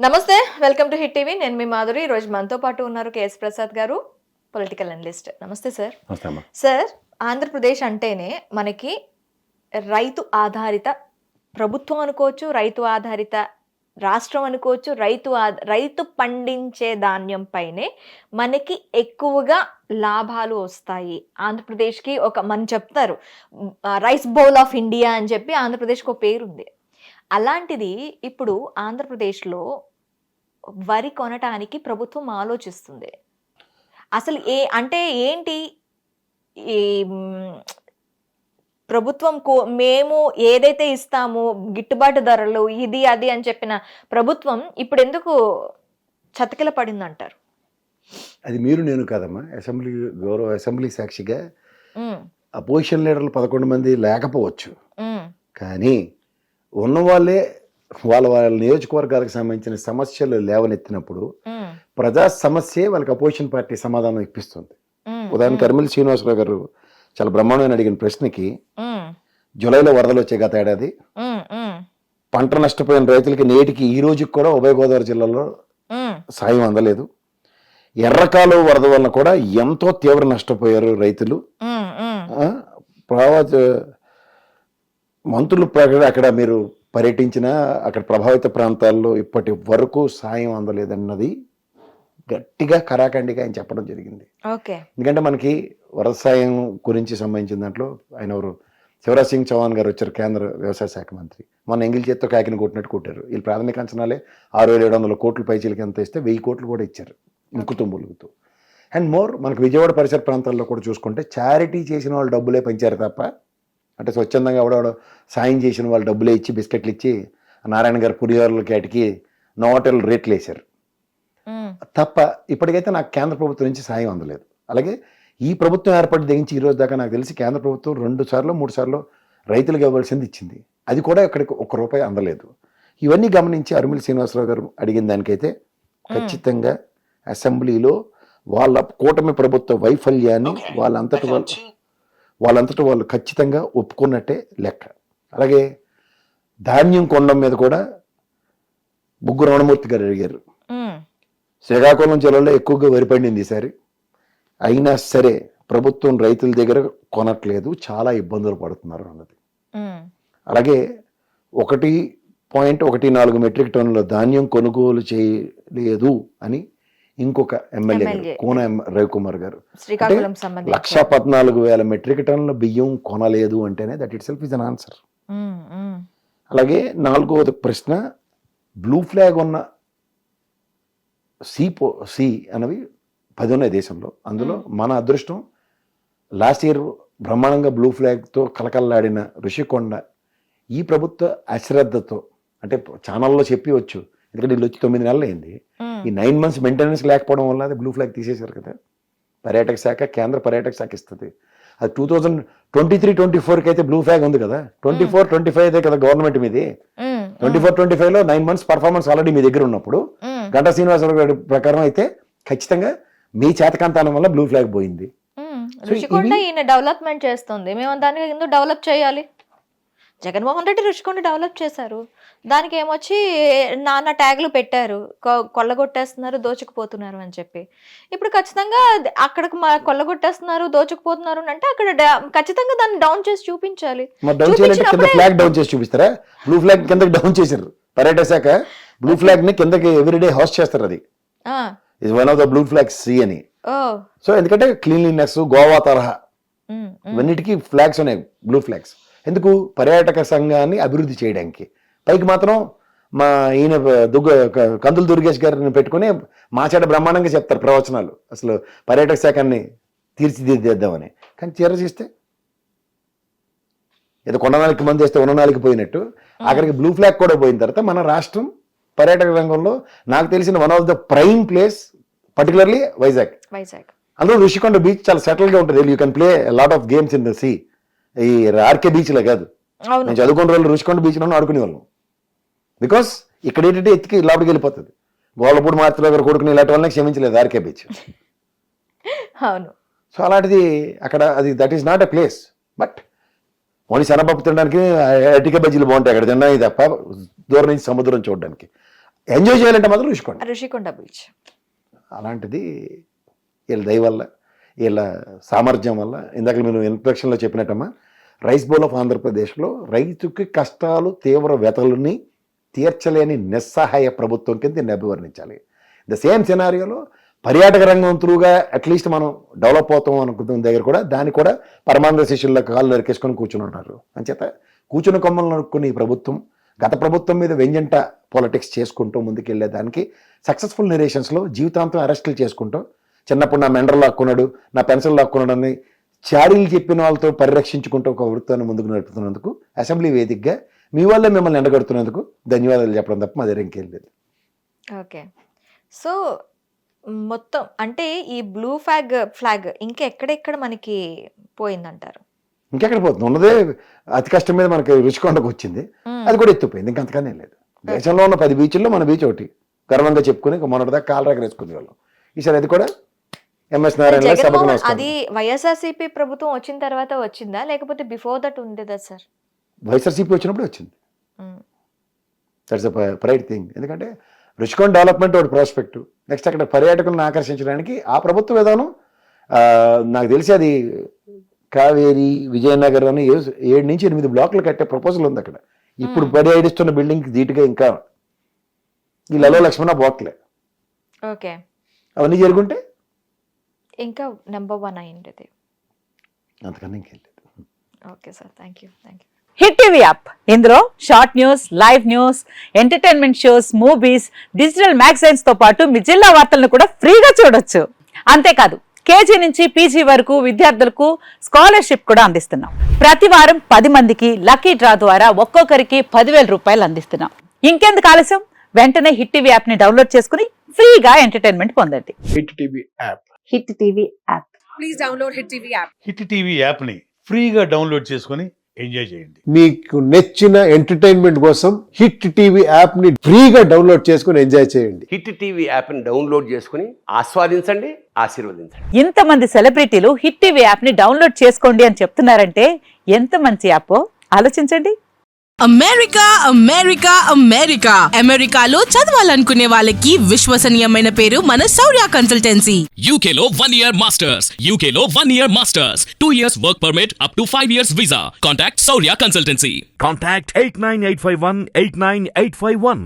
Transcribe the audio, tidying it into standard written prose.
నమస్తే, welcome to hit TV. నేను మీ మాధురి. ఈ రోజు మనతో పాటు ఉన్నారు కేఎస్ ప్రసాద్ గారు, పొలిటికల్ అనలిస్ట్. నమస్తే సార్. నమస్తే అమ్మా. సార్, ఆంధ్రప్రదేశ్ అంటేనే మనకి రైతు ఆధారిత ప్రభుత్వం అనుకోవచ్చు, రైతు ఆధారిత రాష్ట్రం అనుకోవచ్చు. రైతు పండించే ధాన్యం పైనే మనకి ఎక్కువగా లాభాలు వస్తాయి. ఆంధ్రప్రదేశ్కి మనం చెప్తారు రైస్ బౌల్ ఆఫ్ ఇండియా అని చెప్పి ఆంధ్రప్రదేశ్కి ఒక పేరుంది. అలాంటిది ఇప్పుడు ఆంధ్రప్రదేశ్లో వరి కొనటానికి ప్రభుత్వం ఆలోచిస్తుంది. అసలు అంటే ఏంటి ఈ ప్రభుత్వం మేము ఏదైతే ఇస్తామో గిట్టుబాటు ధరలు ఇది అది అని చెప్పిన ప్రభుత్వం ఇప్పుడు ఎందుకు చతికిల పడిందంటారు? అది మీరు నేను కాదమ్మా. గౌరవ అసెంబ్లీ సాక్షిగా అపోజిషన్ లీడర్లు 11 మంది లేకపోవచ్చు, కానీ ఉన్నవాళ్ళే వాళ్ళ నియోజకవర్గాలకు సంబంధించిన సమస్యలు లేవనెత్తినప్పుడు ప్రజా సమస్యే వాళ్ళకి అపోజిషన్ పార్టీ సమాధానం ఇప్పిస్తుంది. ఉదాహరణకి కర్మిల్ శ్రీనివాసరావు గారు చాలా బ్రహ్మాండమైన అడిగిన ప్రశ్నకి, జూలైలో వరదలు వచ్చే గత ఏడాది పంట నష్టపోయిన రైతులకి నేటికి ఈ రోజుకి కూడా ఉభయ గోదావరి జిల్లాలో సాయం అందలేదు. ఎర్రకాలువ వరద వలన కూడా ఎంతో తీవ్ర నష్టపోయారు రైతులు. మంత్రులు అక్కడ మీరు పర్యటించిన అక్కడ ప్రభావిత ప్రాంతాల్లో ఇప్పటి వరకు సాయం అందలేదన్నది గట్టిగా కరాఖండిగా ఆయన చెప్పడం జరిగింది. ఎందుకంటే మనకి వరద సాయం గురించి సంబంధించిన దాంట్లో ఆయన ఎవరు శివరాజ్ సింగ్ చౌహాన్ గారు వచ్చారు, కేంద్ర వ్యవసాయ శాఖ మంత్రి. మన ఎంగిల్ చేత్తో కాకిని కొట్టినట్టు కొట్టారు. వీళ్ళు ప్రాథమిక అంచనాలే 6,700 కోట్ల పైచీలకి ఎంత ఇస్తే 1000 కోట్లు కూడా ఇచ్చారు ములుగుతూ. అండ్ మోర్ మనకు విజయవాడ పరిసర ప్రాంతాల్లో కూడా చూసుకుంటే చారిటీ చేసిన వాళ్ళు డబ్బులే పెంచారు తప్ప, అంటే స్వచ్ఛందంగా ఎవడో సాయం చేసిన వాళ్ళు డబ్బులే ఇచ్చి బిస్కెట్లు ఇచ్చి నారాయణ గారు పులిహోరలకి వాటికి నోటల్ రేట్లు వేశారు తప్ప ఇప్పటికైతే నాకు కేంద్ర ప్రభుత్వం నుంచి సాయం అందలేదు. అలాగే ఈ ప్రభుత్వం ఏర్పడి దిగించి ఈ రోజు దాకా నాకు తెలిసి కేంద్ర ప్రభుత్వం 2 సార్లు 3 సార్లు రైతులకు ఇవ్వాల్సింది ఇచ్చింది, అది కూడా ఇక్కడికి ₹1 అందలేదు. ఇవన్నీ గమనించి అరుమిల్ శ్రీనివాసరావు గారు అడిగిన దానికైతే ఖచ్చితంగా అసెంబ్లీలో వాళ్ళ కూటమి ప్రభుత్వ వైఫల్యాన్ని వాళ్ళంతటి వాళ్ళు ఖచ్చితంగా ఒప్పుకున్నట్టే లెక్క. అలాగే ధాన్యం కొనడం మీద కూడా బుగ్గు రమణమూర్తి గారు అడిగారు. శ్రీకాకుళం జిల్లాలో ఎక్కువగా వరి పండింది ఈసారి, అయినా సరే ప్రభుత్వం రైతుల దగ్గర కొనట్లేదు, చాలా ఇబ్బందులు పడుతున్నారు అన్నది. అలాగే 1.14 మెట్రిక్ టన్నుల ధాన్యం కొనుగోలు చేయలేదు అని ఇంకొక ఎమ్మెల్యే కోన రవికుమార్ గారు 1,14,000 మెట్రిక్ టన్నుల బియ్యం కొనలేదు అంటేనే that it self is an answer. అలాగే 4వ ప్రశ్న, బ్లూ ఫ్లాగ్ ఉన్న సీ అనేవి 10 ఉన్నాయి దేశంలో. అందులో మన అదృష్టం లాస్ట్ ఇయర్ బ్రహ్మాండంగా బ్లూ ఫ్లాగ్తో కలకల్లాడిన ఋషికొండ ఈ ప్రభుత్వ అశ్రద్ధతో, అంటే ఛానల్లో చెప్పి వచ్చు, ఎందుకంటే వీళ్ళు వచ్చి 9 నెలలు అయింది, ఈ 9 months మెయింటెనెన్స్ లేకపోవడం వల్ల అది బ్లూ ఫ్లాగ్ తీసేశారు కదా. పర్యాటక శాఖ, కేంద్ర పర్యాటక శాఖ ఇస్తుంది. అది 2023-24 అయితే బ్లూ ఫ్లాగ్ ఉంది కదా, 24-25 అయితే కదా గవర్నమెంట్ మీది. 24-25లో 9 months పర్ఫార్మెన్స్ ఆల్రెడీ మీ దగ్గర ఉన్నప్పుడు గంటా శ్రీనివాసరావు గారి ప్రకారం అయితే ఖచ్చితంగా మీ చేతకాంతానం వల్ల బ్లూ ఫ్లాగ్ పోయింది. రుషికొండ ఈయన డెవలప్మెంట్ చేస్తుంది, మేము దానికి ఎందుకు డెవలప్ చేయాలి? జగన్మోహన్ రెడ్డి రుషికొండ డెవలప్ చేశారు, దానికి ఏమొచ్చి నాన్న ట్యాగ్లు పెట్టారు, కొల్లగొట్టేస్తున్నారు, దోచుకుపోతున్నారు అని చెప్పి. ఇప్పుడు ఖచ్చితంగా అక్కడికి కొల్లగొట్టేస్తున్నారు, దోచుకుపోతున్నారు అంటే అక్కడ ఖచ్చితంగా దాన్ని డౌన్ చేసి చూపించాలి. డౌన్ చేసి చూపిస్తారా? బ్లూ ఫ్లాగ్ కిందకి డౌన్ చేశారు పర్యాటక శాఖ. బ్లూ ఫ్లాగ్ ని కిందకి ఎవ్రీడే హౌస్ చేస్తారు, అది is one of the blue flags sea అని. సో ఎందుకంటే క్లీన్లీనెస్, గోవా తరహా ఇవన్నిటికీ ఫ్లాగ్స్ ఉన్నాయి, బ్లూ ఫ్లాగ్స్. ఎందుకు? పర్యాటక సంఘాన్ని అభివృద్ధి చేయడానికి. పైకి మాత్రం మా ఈయన కందులు దుర్గేష్ గారిని పెట్టుకుని మాచాడ బ్రహ్మాండంగా చెప్తారు ప్రవచనాలు, అసలు పర్యాటక శాఖని తీర్చిదిద్దేద్దామని. కానీ తీరచిస్తే ఏదో కొండనాలికి మంది వేస్తే ఉన్ననాలికి పోయినట్టు అక్కడికి బ్లూ ఫ్లాగ్ కూడా పోయిన తర్వాత మన రాష్ట్రం పర్యాటక రంగంలో నాకు తెలిసిన one of the prime place particularly Vizag. అందులో ఋషికొండ బీచ్ చాలా సెటిల్గా ఉంటుంది, you can play lot of games in the sea. ఈ ఆర్కే బీచ్లో కాదు, నేను చదువుకున్న వాళ్ళు ఋషికొండ బీచ్లో ఆడుకునే వాళ్ళం. బికాస్ ఇక్కడ ఏంటంటే ఎత్తికి లోపలికి వెళ్ళిపోతుంది. గోళ్ళపూడి మార్తలో గారు కొడుకుని ఇలాంటి వాళ్ళని క్షమించలేదు ఆర్కే బీచ్. సో అలాంటిది అక్కడ అది that is not a place. But only శనగపప్పు తినడానికి అటిక బజ్జీలు బాగుంటాయి అక్కడ తినడానికి తప్ప, దూరం నుంచి సముద్రం చూడడానికి. ఎంజాయ్ చేయాలంటే మాత్రం రుషికొండ. ఋషికొండ బీచ్. అలాంటిది వీళ్ళ దయ వల్ల, వీళ్ళ సామర్థ్యం వల్ల, ఇందాక నేను ఇన్స్ట్రక్షన్లో చెప్పినట్టమ్మా, రైస్ బౌల్ ఆఫ్ ఆంధ్రప్రదేశ్లో రైతుకి కష్టాలు, తీవ్ర వ్యతలని తీర్చలేని నిస్సహాయ ప్రభుత్వం కింద దీన్ని అభివర్ణించాలి. ద సేమ్ సినారియోలో పర్యాటక రంగం త్రూగా అట్లీస్ట్ మనం డెవలప్ అవుతాం అనుకున్న దగ్గర కూడా దాన్ని కూడా పరమానంద శిష్యుల కాళ్ళు నరికేసుకొని కూర్చుని ఉన్నారు. అంచేత కూర్చుని కొమ్మలు నరుక్కుని ఈ ప్రభుత్వం గత ప్రభుత్వం మీద వెంజంట పాలిటిక్స్ చేసుకుంటూ ముందుకెళ్లేదానికి సక్సెస్ఫుల్ నెరేషన్స్లో జీవితాంతం అరెస్టులు చేసుకుంటూ, చిన్నప్పుడు నా మెండర్ లాక్కున్నాడు, నా పెన్సిల్ లాక్కున్నాడు అని చాడీలు చెప్పిన వాళ్ళతో పరిరక్షించుకుంటూ ఒక వృత్తాన్ని ముందుకు నడుపుతున్నందుకు, అసెంబ్లీ వేదికగా మీ వల్లే మిమ్మల్ని ఎండగడుతున్నందుకు ధన్యవాదాలు చెప్పడం తప్ప మా దగ్గర ఇంకేం లేదు. ఓకే. సో మొత్తం అంటే ఈ బ్లూ ఫ్లాగ్ ఇంకెక్కడెక్కడ మనకి పోయిందంటారు? ఇంకెక్కడ పోతుంది, ఉన్నదే అతి కష్టం మీద మనకి రుచికొండకు వచ్చింది, అది కూడా ఎత్తుపోయింది. ఇంకంతకనే లేదు. దేశంలో ఉన్న 10 బీచ్ల్లో మన బీచ్ ఒకటి గర్వంగా చెప్పుకుని మొన్నటిదాకా కాలు వేసుకునే వాళ్ళం. ఈసారి అది కూడా ఎంఎస్ నారాయణ సభకు నమస్కారం. అది వైఎస్ఆర్సీపీ ప్రభుత్వం వచ్చిన తర్వాత వచ్చిందా లేకపోతే బిఫోర్ దట్ ఉండేదా సార్? వైఎస్ఆర్సీపీ వచ్చినప్పుడు వచ్చింది. That's pride thing. ఎందుకంటే రుచికొండ డెవలప్మెంట్ ఒకటి ప్రాస్పెక్ట్. నెక్స్ట్ అక్కడ పర్యాటకులను ఆకర్షించడానికి ఆ ప్రభుత్వ విధానం, నాకు తెలిసి అది కావేరి, విజయనగర్ అని 7 నుంచి 8 బ్లాక్లు కట్టే ప్రపోజల్ ఉంది అక్కడ. ఇప్పుడు పర్యాడిస్తున్న బిల్డింగ్ ధీటుగా ఇంకా ఈ లలో లక్ష్మణ బ్లాక్లే. ఓకే. అవన్నీ జరుగుంటే ఇంకా నెంబర్ 1 అయ్యింది. అంతకన్నా ఇంకేం లేదు. Okay sir, thank you. Hit TV app, ఇందులో short news, live news, entertainment shows, movies, digital magazines తో పాటు మీ జిల్లా వార్తలను కూడా ఫ్రీగా చూడొచ్చు. అంతేకాదు కేజీ నుంచి పీజీ వరకు విద్యార్థులకు స్కాలర్షిప్ కూడా అందిస్తున్నాం. ప్రతి వారం 10 మందికి లక్కీ డ్రా ద్వారా ఒక్కొక్కరికి 10,000 రూపాయలు అందిస్తున్నాం. ఇంకెందుకు ఆలస్యం, వెంటనే హిట్ టీవీ యాప్ ని డౌన్లోడ్ చేసుకుని ఫ్రీగా ఎంటర్టైన్మెంట్ పొందండి. Hit TV app. Hit TV app. Please download hit TV app. Hit TV యాప్ని ఫ్రీగా డౌన్లోడ్ చేసుకొని ఎంజాయ్ చేయండి. మీకు నచ్చిన ఎంటర్టైన్మెంట్ కోసం హిట్ టీవీ యాప్ ని ఫ్రీగా డౌన్లోడ్ చేసుకుని ఎంజాయ్ చేయండి. హిట్ టీవీ యాప్ని డౌన్లోడ్ చేసుకుని ఆస్వాదించండి, ఆశీర్వదించండి. ఇంతమంది సెలబ్రిటీలు హిట్ టీవీ యాప్ ని డౌన్లోడ్ చేసుకోండి అని చెప్తున్నారంటే ఎంత మంచి యాప్ ఆలోచించండి. అమెరికాలో చదవాలనుకునే వాళ్ళకి విశ్వసనీయమైన పేరు మన శౌర్య కన్సల్టెన్సీ. UK లో 1 year masters. UK లో 1 year masters. 2 years work permit up to 5 years visa. Contact Saurya Consultancy. Contact 89851 89851.